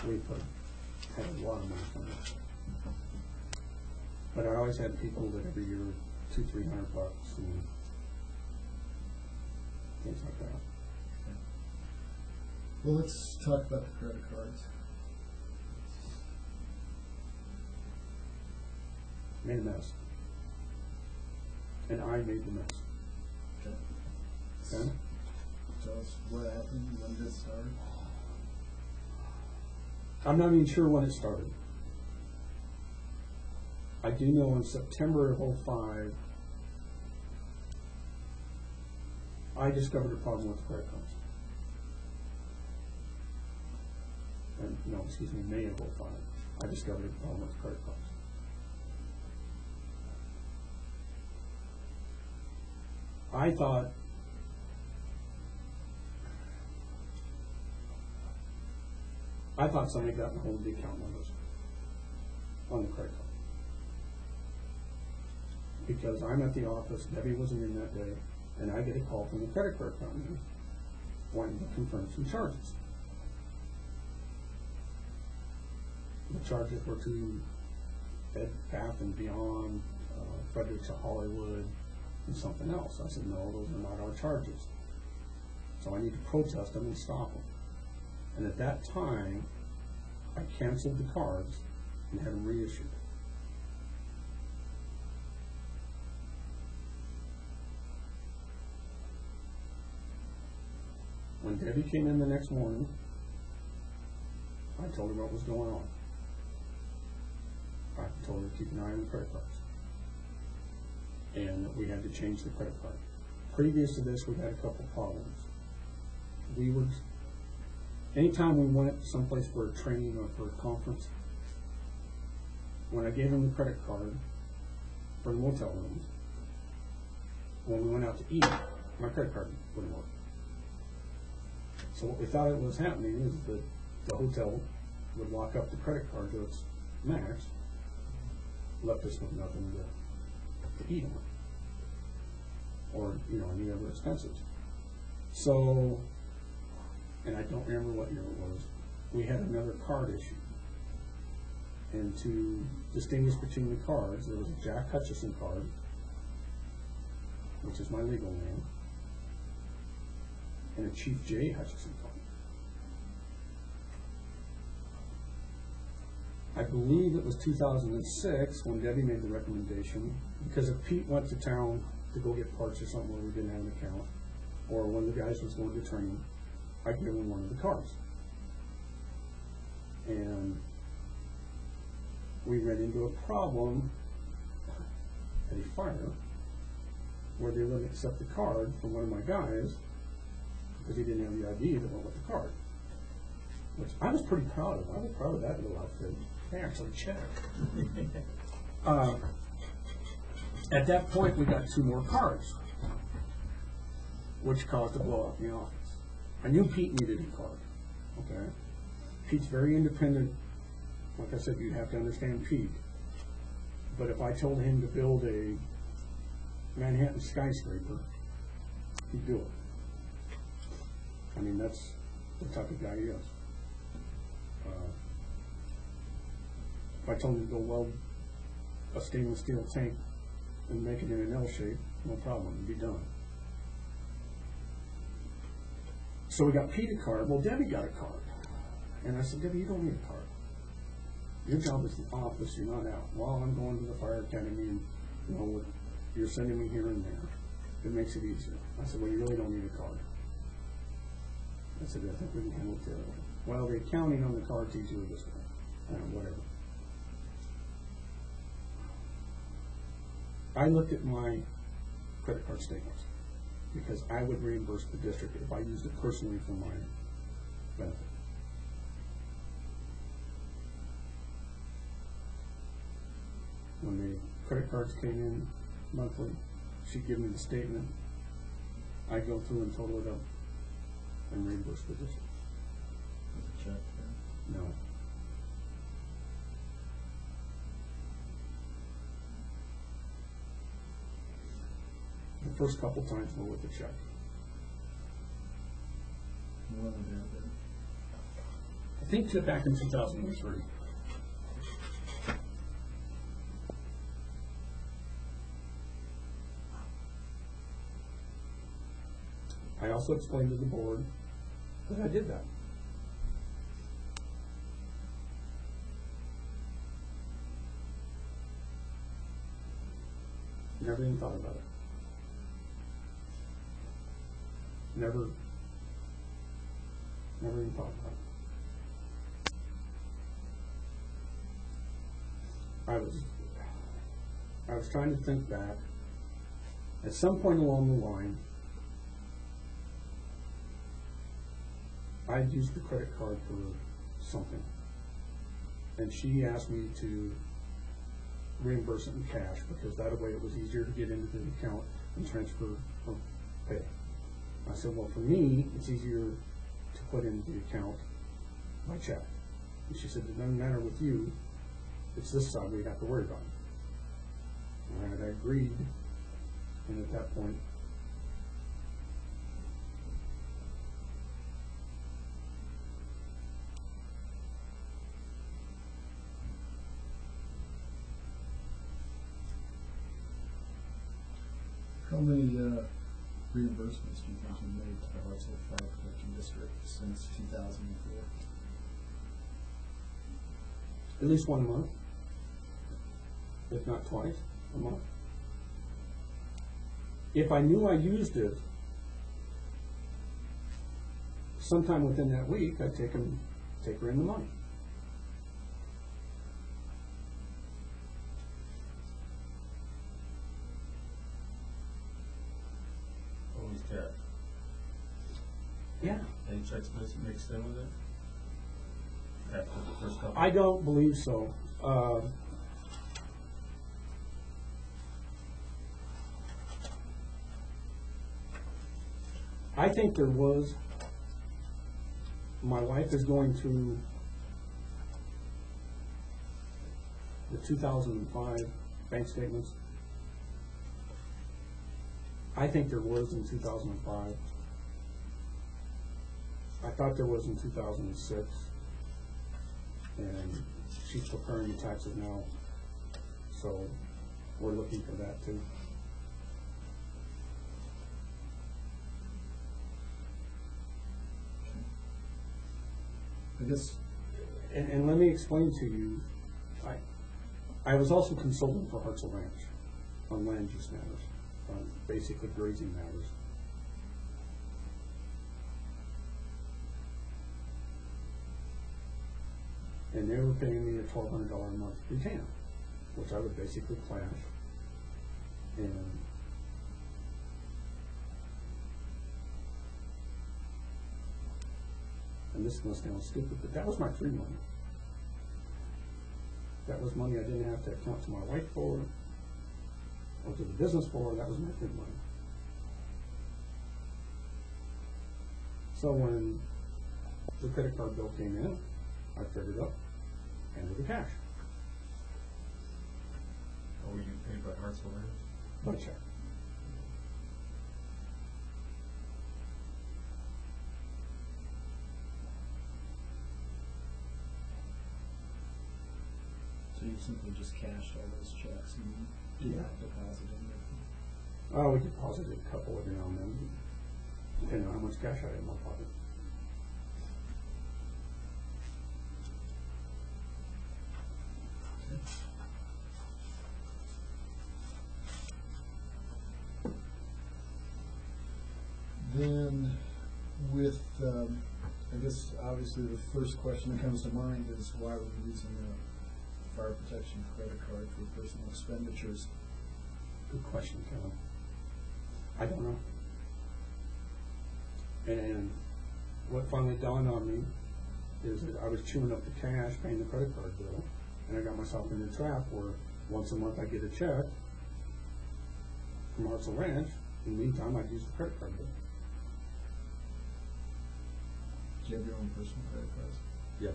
we had a lot of money from it. But I always had people that every year, $200-300 and things like that. Well, let's talk about the credit cards. Made a mess. And I made the mess. Okay. Okay? Tell us what happened, when did it start? I'm not even sure when it started. I do know in September of 2005, I discovered a problem with the credit cards. And, no, excuse me, May of 2005, I discovered a problem with the credit cards. I thought somebody got hold of the account numbers on the credit card. Because I'm at the office, Debbie wasn't in that day, and I get a call from the credit card company wanting to confirm some charges. The charges were to Bed Bath and Beyond, Fredericks of Hollywood, and something else. I said, no, those are not our charges. So I need to protest them and stop them. And at that time, I canceled the cards and had them reissued. When Debbie came in the next morning, I told her what was going on. I told her to keep an eye on the credit cards. And that we had to change the credit card. Previous to this, we had a couple problems. Anytime we went someplace for a training or for a conference, when I gave them the credit card for the motel rooms, when we went out to eat, my credit card wouldn't work. So what we thought it was happening is that the hotel would lock up the credit card to its max, left us with nothing to eat on, or any other expenses. So, and I don't remember what year it was, we had another card issued. And to distinguish between the cards, there was a Jack Hutcheson card, which is my legal name, and a Chief J. Hutcheson card. I believe it was 2006 when Debbie made the recommendation, because if Pete went to town to go get parts or something where we didn't have an account, or when the guys was going to training, I'd give him one of the cards. And we ran into a problem at a fire where they wouldn't accept the card from one of my guys because he didn't have the ID that went with the card, which I was pretty proud of. I was proud of that little outfit. They actually checked. At that point, we got 2 more cards, which caused a blow up in the office. I knew Pete needed a card. Okay, Pete's very independent. Like I said, you'd have to understand Pete. But if I told him to build a Manhattan skyscraper, he'd do it. I mean, that's the type of guy he is. If I told him to go weld a stainless steel tank and make it in an L shape, no problem, it'd be done. So we got Pete a card. Well, Debbie got a card. And I said, Debbie, you don't need a card. Your job is the office, you're not out. Well, I'm going to the fire academy and, you're sending me here and there. It makes it easier. I said, well, you really don't need a card. I said, I think we can handle it the other way. Well, the accounting on the card's easier this way. Whatever. I looked at my credit card statements because I would reimburse the district if I used it personally for my benefit. When the credit cards came in monthly, she'd give me the statement. I'd go through and total it up and reimburse the district. With a check then? No. The first couple times were with the check. What was that then? I think to back in 2003. I also explained to the board that I did that. Never even thought about it. Never even thought about it. I was trying to think back. At some point along the line, I'd used the credit card for something, and she asked me to reimburse it in cash because that way it was easier to get into the account and transfer or pay. I said, well, for me, it's easier to put into the account by check. And she said, it doesn't matter with you. It's this side we have to worry about. And I agreed, and at that point, How many reimbursements do you think you made to the Hartsel Fire Protection District since 2004? at least 1 month, if not twice a month. If I knew I used it sometime within that week, I'd take her in the money. Always cash. Yeah. Any checks mixed in with it? After the first couple? I don't believe so. I think there was. My wife is going through the 2005 bank statements. I think there was in 2005. I thought there was in 2006. And she's preparing the taxes now, so we're looking for that too. I guess. And let me explain to you, I was also consulting for Hartsel Ranch on land use matters, on basically grazing matters. And they were paying me a $1,200 a month retainer, which I would basically clash. And this must sound stupid, but that was my free money. That was money I didn't have to account to my wife for, or to the business for. That was my free money. So when the credit card bill came in, I figured up, handed the cash. Or were you paid by Hartsel Ranch? By check. So you simply just cashed all those checks and did not deposit them? Oh, we deposited a couple every now and then, depending on how much cash I had in my pocket. Then with, I guess obviously the first question that comes to mind is why were you using a fire protection credit card for personal expenditures? Good question, Kevin. I don't know. And what finally dawned on me is that I was chewing up the cash, paying the credit card bill, and I got myself in a trap where once a month I get a check from Hartsel Ranch. In the meantime, I'd use the credit card bill. Do you have your own personal credit cards? Yes.